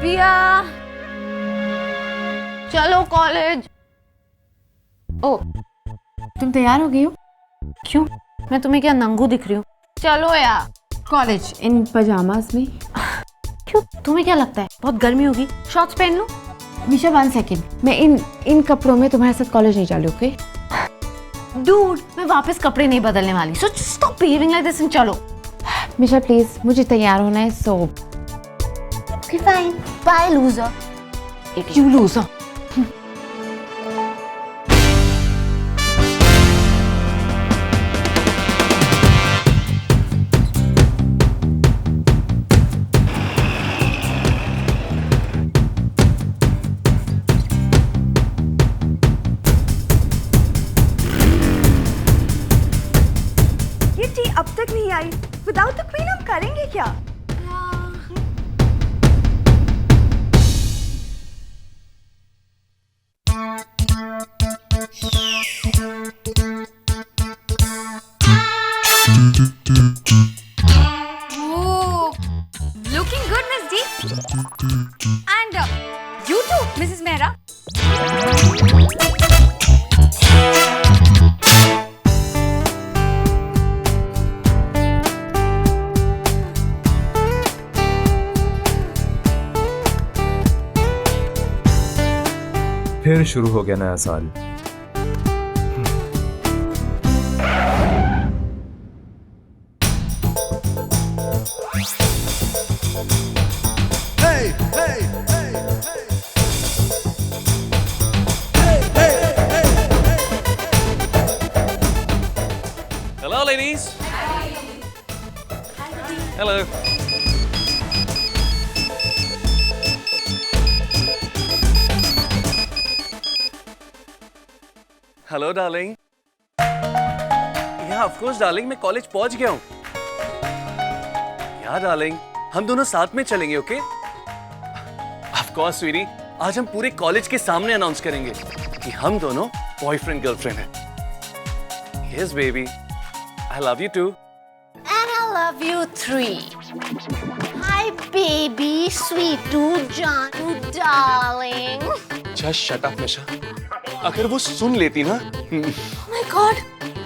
पिया चलो कॉलेज। ओ तुम तैयार हो गई हो? क्यों, मैं तुम्हें क्या नंगू दिख रही हूँ? चलो यार कॉलेज इन पजामास में। क्यों, तुम्हें क्या लगता है बहुत गर्मी होगी? शॉर्ट्स पहन लो। मिशा 1 सेकेंड, मैं इन कपड़ों में तुम्हारे साथ कॉलेज नहीं चालू। ओके डूड, मैं वापस कपड़े नहीं बदलने वाली। So stop behaving like this and चलो। मिशा प्लीज, मुझे तैयार होना है। So okay fine, bye loser. You loser. अब तक नहीं आई। विदाउट द क्वीन हम करेंगे क्या? Looking good, Miss D. And you too, Mrs. Mehra. फिर शुरू हो गया नया साल। Hello, ladies. Hello. Hello darling. या ऑफ कोर्स डार्लिंग, मैं कॉलेज पहुंच गया हूँ। या डार्लिंग, हम दोनों साथ में चलेंगे। ओके ऑफ कोर्स स्वीटी, आज हम पूरे कॉलेज के सामने अनाउंस करेंगे कि हम दोनों बॉयफ्रेंड गर्लफ्रेंड हैं। Yes baby, I love you too. And I love you 3. Hi baby, sweetu, Janu, darling. Just shut up Nisha. अगर वो सुन लेती ना। Oh my God,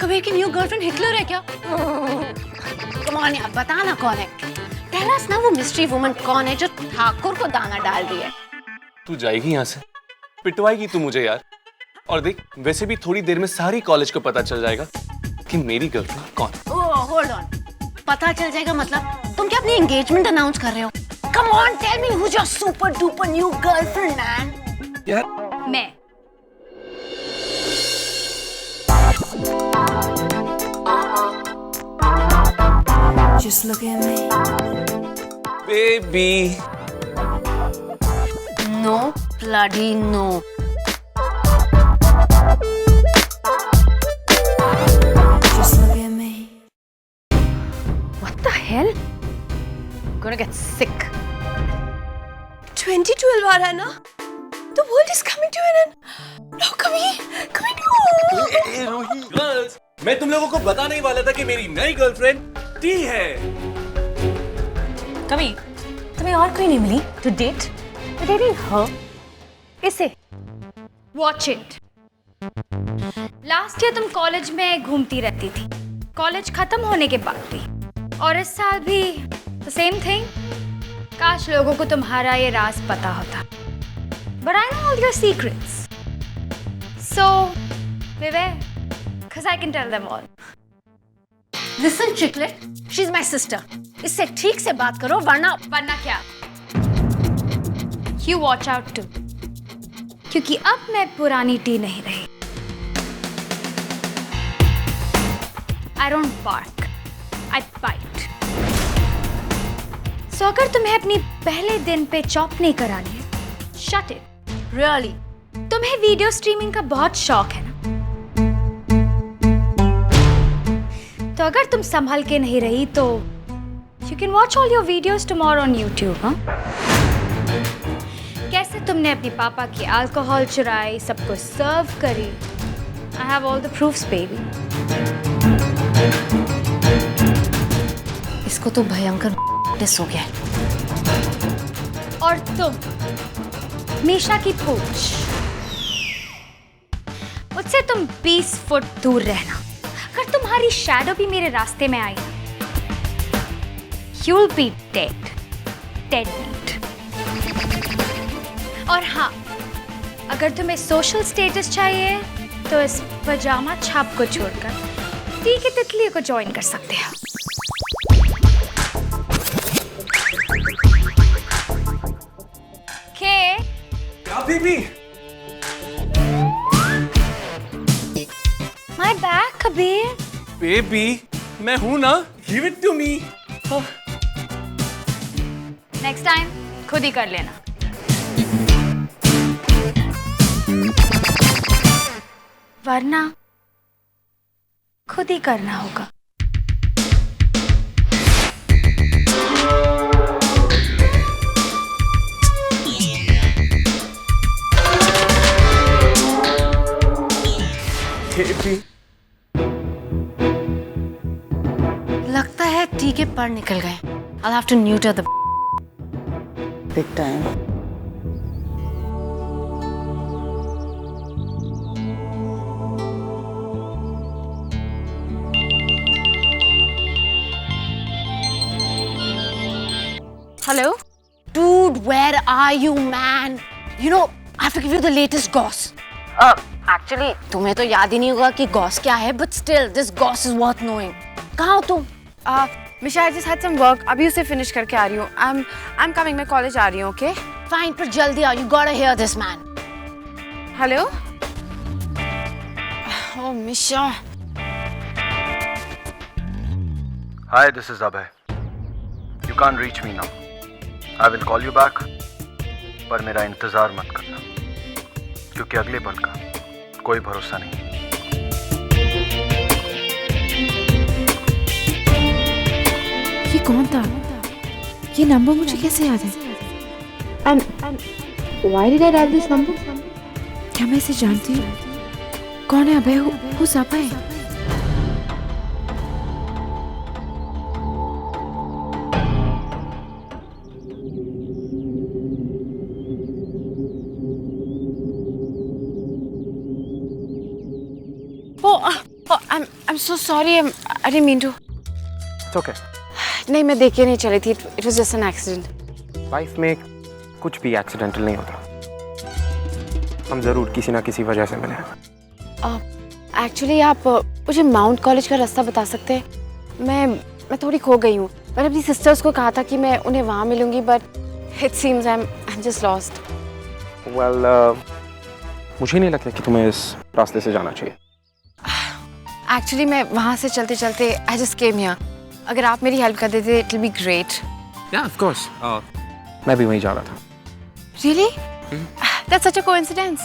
कबीर की न्यू गर्लफ्रेंड हिटलर है क्या? Come on यार, बता ना कौन है? Tell us ना वो मिस्ट्री वुमन कौन है जो ठाकुर को दाना डाल रही है? तू जाएगी यहाँ से, पिटवाएगी तू मुझे यार। और देख, वैसे भी थोड़ी देर में सारी कॉलेज को पता चल जाएगा कि मेरी गर्लफ्रेंड कौन। Oh, hold on. पता चल जाएगा मतलब तुम क्या अपनी एंगेजमेंट अनाउंस कर रहे हो? Come on, tell me who's your super duper new girlfriend, man? यार मैं। Just look at me. Baby. No, bloody no. Just look at me. What the hell? Gonna get sick. 2012 आ रहा है ना? The world is coming to an end. No, कभी नहीं। Girls, मैं तुम लोगों को बताने ही वाला था कि मेरी नई गर्लफ्रेंड टी है। कभी तुम्हें और कोई नहीं मिली टू डेट? डेटिंग हर इसे। Watch it. लास्ट ईयर तुम कॉलेज में घूमती रहती थी, कॉलेज खत्म होने के बाद भी, और इस साल भी सेम थिंग। काश लोगों को तुम्हारा ये राज पता होता। But I know all your secrets. So, beware, because I can tell them all. Listen, Chiclet, she's my sister. इससे ठीक से बात करो वरना क्या? You watch out too. क्योंकि अब मैं पुरानी टी नहीं रही। I don't bark, I bite. So अगर तुम्हें अपनी पहले दिन पे चॉप नहीं करानी है, shut it. really तुम्हें वीडियो स्ट्रीमिंग का बहुत शौक है ना? तो अगर तुम संभल के नहीं रही तो you can watch all your videos tomorrow on YouTube, हाँ? कैसे तुमने अपने पापा की अल्कोहल चुराई, सबको सर्व करी। I have all the proofs, baby. इसको तो भयंकर डिस हो गया है। और तुम मीशा की पूछ, मुझसे तुम 20 फुट दूर रहना। अगर तुम्हारी शैडो भी मेरे रास्ते में आई, you'll be dead, dead meat। और हाँ, अगर तुम्हें सोशल स्टेटस चाहिए तो इस पजामा छाप को छोड़कर टी की तितली को ज्वाइन कर सकते हो। क्या baby? My back, Kabir. Baby, मैं हूं ना, give it to me। Next time खुद ही कर लेना। वरना खुद ही करना होगा। बेबी, लगता है टी के पर निकल गए। I'll have to neuter the Big time. Hello? Dude, where are you, man? You know, I have to give you the latest goss. Actually, तुम्हें तो याद ही नहीं होगा कि goss क्या है, but still, this goss is worth knowing. कहाँ हो तुम? मिशा, I just had some work. अभी उसे finish करके आ रही हूँ. I'm coming. मैं college आ रही हूँ, okay? Fine, पर जल्दी आओ. You gotta hear this, man. Hello? Oh, Misha. Hi, this is Abhay. You can't reach me now. I will call you back. पर मेरा इंतजार मत करना, क्योंकि अगले पल का कोई भरोसा नहीं। ये कौन था? ये नंबर मुझे कैसे याद है? And why did I dial this number? क्या मैं इसे जानती हूँ? कौन है अभय? Who's Abhay? I'm so sorry. I didn't mean to. It's okay. नहीं, मैं देख के नहीं चली थी. It was just an accident. Life में कुछ भी एक्सीडेंटल नहीं होता। हम जरूर किसी ना किसी वजह से मिले। एक्चुअली आप मुझे माउंट कॉलेज का रास्ता बता सकते हैं? मैं थोड़ी खो गई हूँ। मैंने अपनी सिस्टर्स को कहा था कि मैं उन्हें वहाँ मिलूंगी, but it seems I'm just lost. Well, मुझे नहीं लगता कि तुम्हें इस रास्ते से जाना चाहिए। एक्चुअली मैं वहाँ से चलते चलते I just came here. अगर आप मेरी हेल्प कर देते it will be great. Yeah, of course. मैं भी वहीं जा रहा था। Really? That's such a coincidence.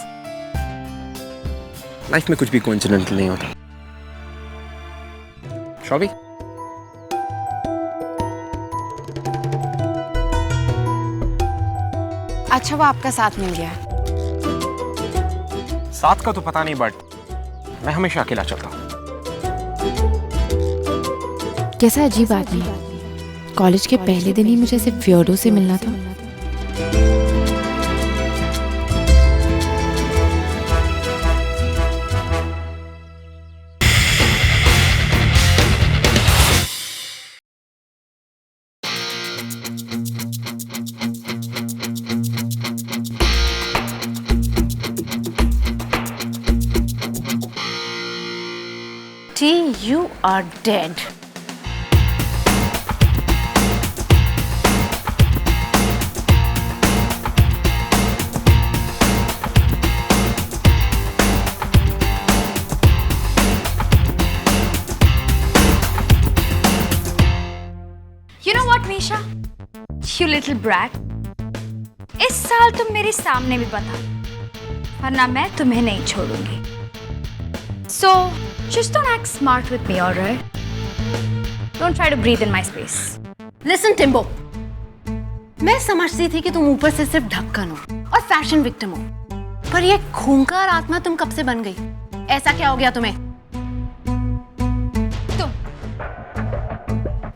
Life में कुछ भी कोइंसिडेंटल नहीं होता। Shall we? अच्छा, वो आपका साथ मिल गया। साथ का तो पता नहीं, बट मैं हमेशा अकेला चलता हूँ। कैसा अजीब आदमी है। कॉलेज के पहले दिन ही मुझे सिर्फ फियोडो से मिलना था। T, you are dead. You know what, Misha? You little brat. इस साल तुम मेरे सामने भी बता, वरना मैं तुम्हें नहीं छोड़ूंगी। So, just don't act smart with me, alright? Don't try to breathe in my space. Listen, Timbo. मैं समझती थी कि तुम ऊपर से सिर्फ ढक्कन हो और फैशन विक्टिम हो, पर ये खूंखार आत्मा तुम कब से बन गई? ऐसा क्या हो गया तुम्हें?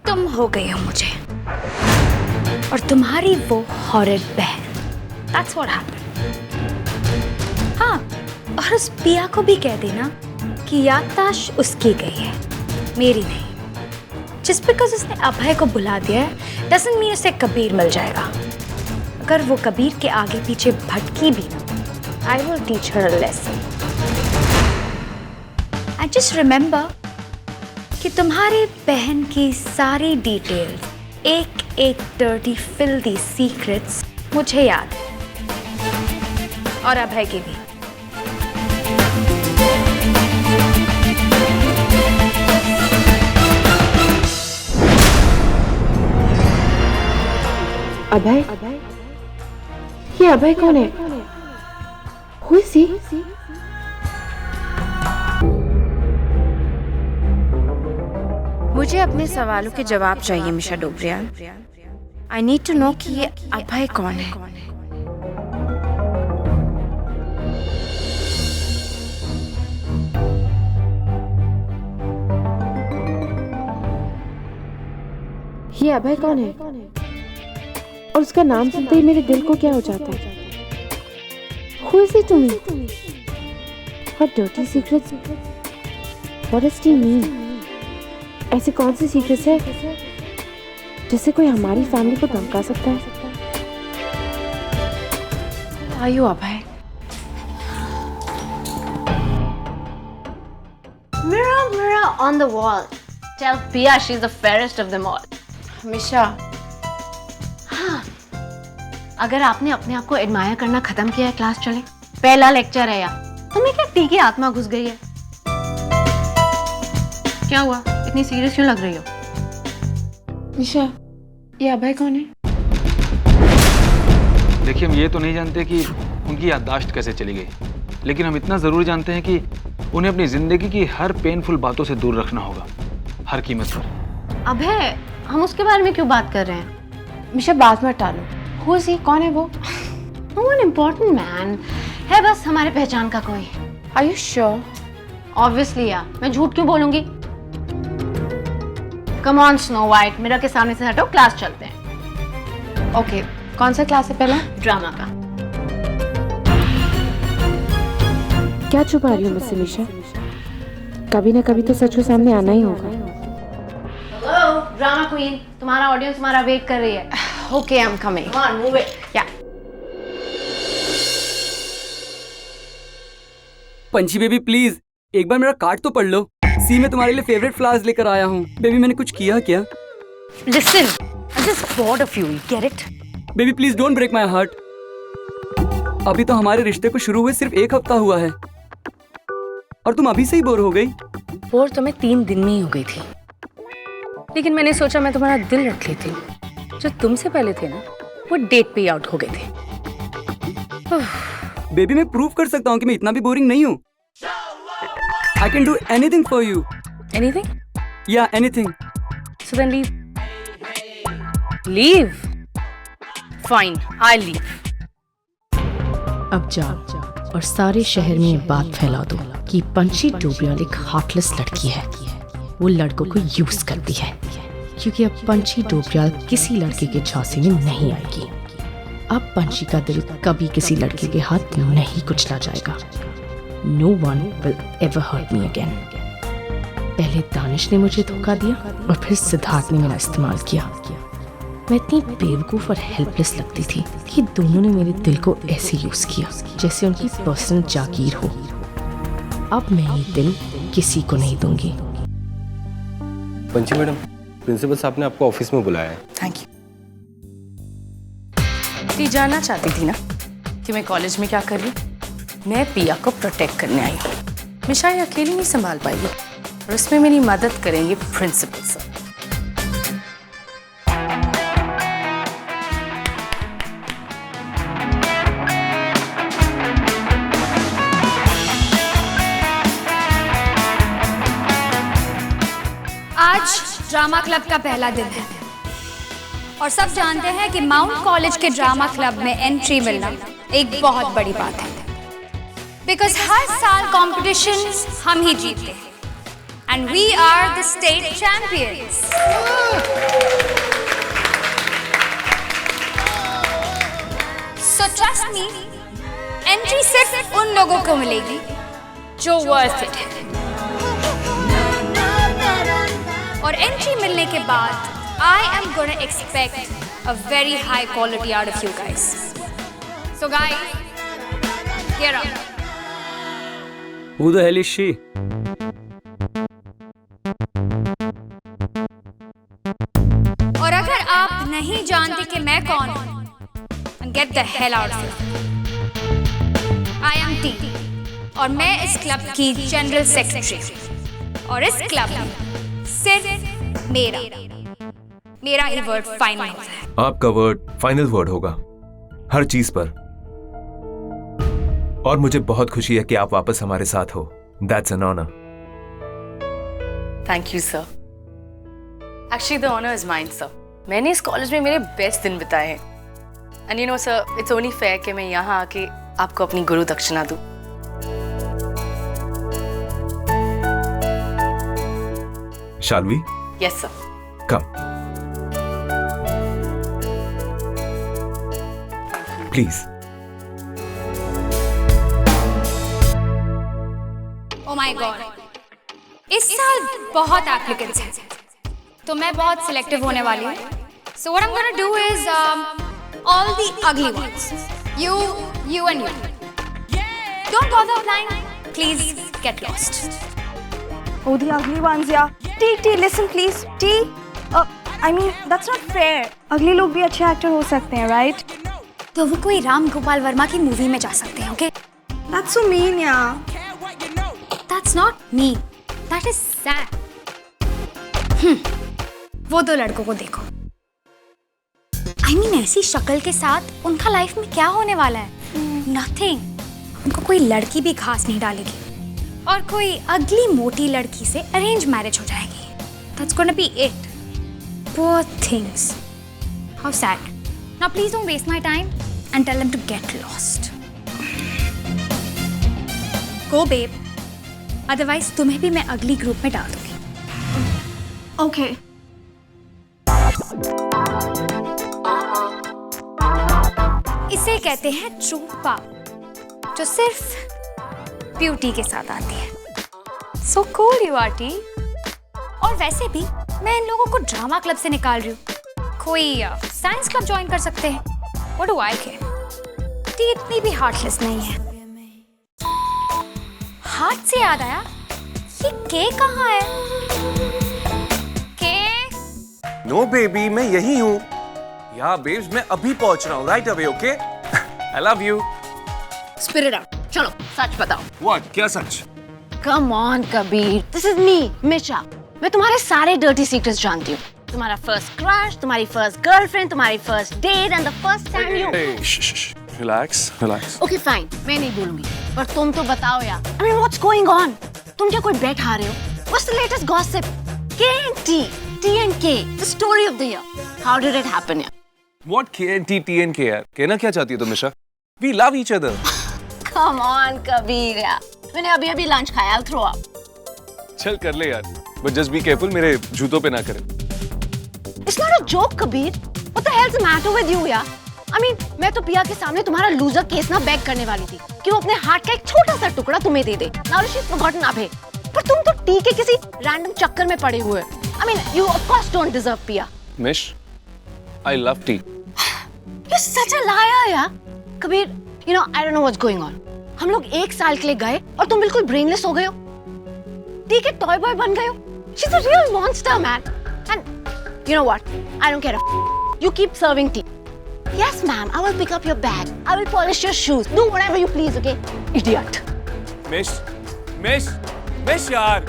तुम हो गई हो मुझे। और तुम्हारी वो हॉरिड बहन। That's what happened. हाँ, और उस पिया को भी कह देना कि याददाश्त उसकी गई है, मेरी नहीं। Just because उसने अभय को बुला दिया है doesn't mean उसे कबीर मिल जाएगा। अगर वो कबीर के आगे पीछे भटकी भी ना, I will teach her a lesson. And just remember कि तुम्हारी बहन की सारी डिटेल्स, एक एक डर्टी फिल्दी सीक्रेट्स मुझे याद है, और अभय की भी। अभय? ये अभय कौन है? Who is he? मुझे अपने सवालों के जवाब चाहिए Misha Dobriyal. I need to know कि ये अभय कौन है। ये अभय कौन है? और उसका नाम सुनते ही मेरे दिल को क्या हो जाता है? Who is he to me? Her dirty secrets? What does he mean? ऐसे कौन सी सीक्रेट्स है जिससे कोई हमारी फैमिली को धमका सकता है? आयु अभय। Mirror, mirror on the wall. Tell Pia she's the fairest of them all. मिशा, हाँ, अगर आपने अपने आप को एडमायर करना खत्म किया है, क्लास चले। पहला लेक्चर है यार। तुम्हें क्या टी की आत्मा घुस गई है? क्या हुआ? इतनी सीरियस क्यों लग रही हो? मिशा, ये अभय कौन है? देखिए, हम ये तो नहीं जानते कि उनकी याददाश्त कैसे चली गई, लेकिन हम इतना जरूर जानते हैं कि उन्हें अपनी जिंदगी की हर पेनफुल बातों से दूर रखना होगा, हर कीमत पर। अभय, हम उसके बारे में क्यों बात कर रहे हैं? मिशा, बात मत टालो। Who is he? कौन है वो? One important man है, बस हमारे पहचान का कोई। Are you sure? Obviously यार, मैं झूठ क्यों बोलूंगी? Come on Snow White, mirror के सामने से हटो, क्लास चलते हैं। Okay, कौन सा क्लास है पहला? ड्रामा का। क्या छुपा रही हो मुझसे मिशा? कभी ना कभी तो सच को सामने आना ही होगा। Hello, ड्रामा क्वीन, तुम्हारा ऑडियंस तुम्हारा वेट कर रही है। Okay, I'm coming. Come on, move it. Yeah. पंछी बेबी प्लीज एक बार मेरा कार्ड तो पढ़ लो। सी मैं तुम्हारे लिए फेवरेट फ्लावर्स लेकर आया हूँ। बेबी मैंने कुछ किया क्या? Listen, I'm just bored of you. Get it? Baby please don't break my heart. अभी तो हमारे रिश्ते को शुरू हुए सिर्फ 1 हफ्ता हुआ है और तुम अभी से ही बोर हो गई। बोर तो मैं 3 दिन में ही हो गई थी, लेकिन मैंने सोचा मैं तुम्हारा दिल रख लेती। जो तुमसे पहले थे ना, वो डेट पे आउट हो गए थे। बेबी मैं प्रूव कर सकता हूँ कि मैं इतना भी बोरिंग नहीं हूँ। I can do anything for you. Anything? Yeah, anything. So then leave. Leave? Fine, I'll leave. अब जाओ और सारे शहर में ये बात फैला दो कि पंछी डोबरियाल एक हार्टलेस लड़की है। वो लड़कों को यूज करती है, क्योंकि अब पंछी डोबरियाल किसी लड़के के झांसे में नहीं आएगी। अब पंछी का दिल कभी किसी लड़के के हाथ नहीं कुचला जाएगा। No one will ever hurt me again. पहले दानिश ने मुझे धोखा दिया और फिर सिद्धार्थ ने मेरा इस्तेमाल किया। मैं इतनी बेवकूफ और हेल्पलेस लगती थी कि दोनों ने मेरे दिल को ऐसे यूज किया जैसे उनकी पर्सनल जागीर हो। अब मैं ये दिल किसी को नहीं दूंगी। पंची मैडम, प्रिंसिपल साहब ने आपको ऑफिस में बुलाया है। Thank you. ये जानना चाहती थी ना कि मैं कॉलेज में क्या कर रही हूँ? मैं पिया को प्रोटेक्ट करने आई हूँ। मिशा ये अकेली नहीं संभाल पाएगी और इसमें मेरी मदद करेंगे प्रिंसिपल सर। आज ड्रामा क्लब का पहला दिन है और सब जानते हैं कि माउंट कॉलेज के ड्रामा क्लब में एंट्री मिलना एक बहुत बड़ी बात है, बिकॉज हर साल कॉम्पिटिशन्स हम ही जीतते हैं and we are the state champions. So trust me, entry सिर्फ उन लोगों को मिलेगी जो वर्थ इट है। और एंट्री मिलने के बाद I am gonna expect a very high quality out of you guys. So guys, here up. Who the hell is she? और अगर आप नहीं जानते कि मैं कौन हूँ, get the hell out of here. I am T और मैं इस क्लब की जनरल सेक्रेटरी और इस क्लब में सिर्फ मेरा ही वर्ड फाइनल होता है। आपका वर्ड फाइनल वर्ड होगा हर चीज पर। और मुझे बहुत खुशी है कि आप वापस हमारे साथ हो। That's an honor. Thank you sir. Actually the honour is mine sir. मैंने इस कॉलेज में मेरे बेस्ट दिन बिताए हैं and you know sir, it's only fair कि मैं यहाँ आके आपको अपनी गुरु दक्षिणा दूं। Shall we? Yes sir. Come. Please. Oh my God, इस साल बहुत एप्लीकेंट्स हैं, तो मैं बहुत सिलेक्टिव होने वाली हूँ। So what I'm gonna do is all the ugly ones, you and you. Don't bother applying. Please get lost. Oh, the ugly ones, yeah. T, listen please. T, I mean that's not fair. अगले लोग भी अच्छे actor हो सकते हैं, right? तो वो कोई राम गोपाल वर्मा की मूवी में जा सकते हैं, okay? That's so mean, yeah. That's not mean. That is sad. वो दो लड़कों को देखो। I mean ऐसी शक्ल के साथ उनका लाइफ में क्या होने वाला है? Nothing. उनको कोई लड़की भी घास नहीं डालेगी और कोई अगली मोटी लड़की से अरेंज मैरिज हो जाएगी। That's gonna be it. Poor things. How sad. Now please don't waste my time and tell them to get lost. Go babe. Otherwise तुम्हें भी मैं अगली ग्रुप में डाल दूंगी। Okay. इसे कहते हैं ट्रूपा, जो सिर्फ ब्यूटी के साथ आती है। So cool you are, T. और वैसे भी मैं इन लोगों को ड्रामा क्लब से निकाल रही हूँ। कोई साइंस क्लब ज्वाइन कर सकते हैं। What do I care? T इतनी भी हार्टलेस नहीं है। हार्ट से याद आया, ये के कहाँ है? के? नो बेबी, मैं यही हूँ। या बेब्स, मैं अभी पहुंच रहा हूँ, right away, okay? I love you. Spit it out. चलो सच बताओ। What? क्या सच? Come on Kabir, this is me, मिशा। मैं तुम्हारे सारे dirty secrets जानती हूँ। तुम्हारा first crush, तुम्हारी first girlfriend, तुम्हारी first date and the first time you. Hey, shh. Relax. Okay fine, मैं नहीं बोलूँगी। पर तुम तो बताओ यार। I mean what's going on? तुम क्या कोई bet हारे हो? What's the latest gossip? K and T, T and K, the story of the year. How did it happen यार? What K and T यार? कहना क्या चाहती हो तुम मिशा? We love each other. Come on Kabir यार। मैंने अभी लंच खाया, I'll throw up. चल कर ले यार, but just be careful, मेरे जूतों पे ना करे। It's not a joke Kabir. What the hell's the matter with you यार? I mean, मैं तो पिया के सामने तुम्हारा लूजर केस ना बैक करने वाली थी कि वो अपने हार्ट का एक छोटा सा टुकड़ा तुम्हें दे दे। Now she's forgotten अभे। पर तुम तो टी के किसी रैंडम चक्कर में पड़े हुए। I mean, you of course don't deserve पिया। Mish, I love tea. You're such a liar यार। Kabir, you know, I don't know what's going on. हम लोग 1 साल के लिए गए और तुम बिल्कुल ब्रेनलेस हो गए हो। टी के टॉय बॉय बन गए हो। She's a real monster, man. And you know what? I don't care a You keep serving tea. Yes, ma'am. I will pick up your bag. I will polish your shoes. Do whatever you please, okay? Idiot. Mish यार।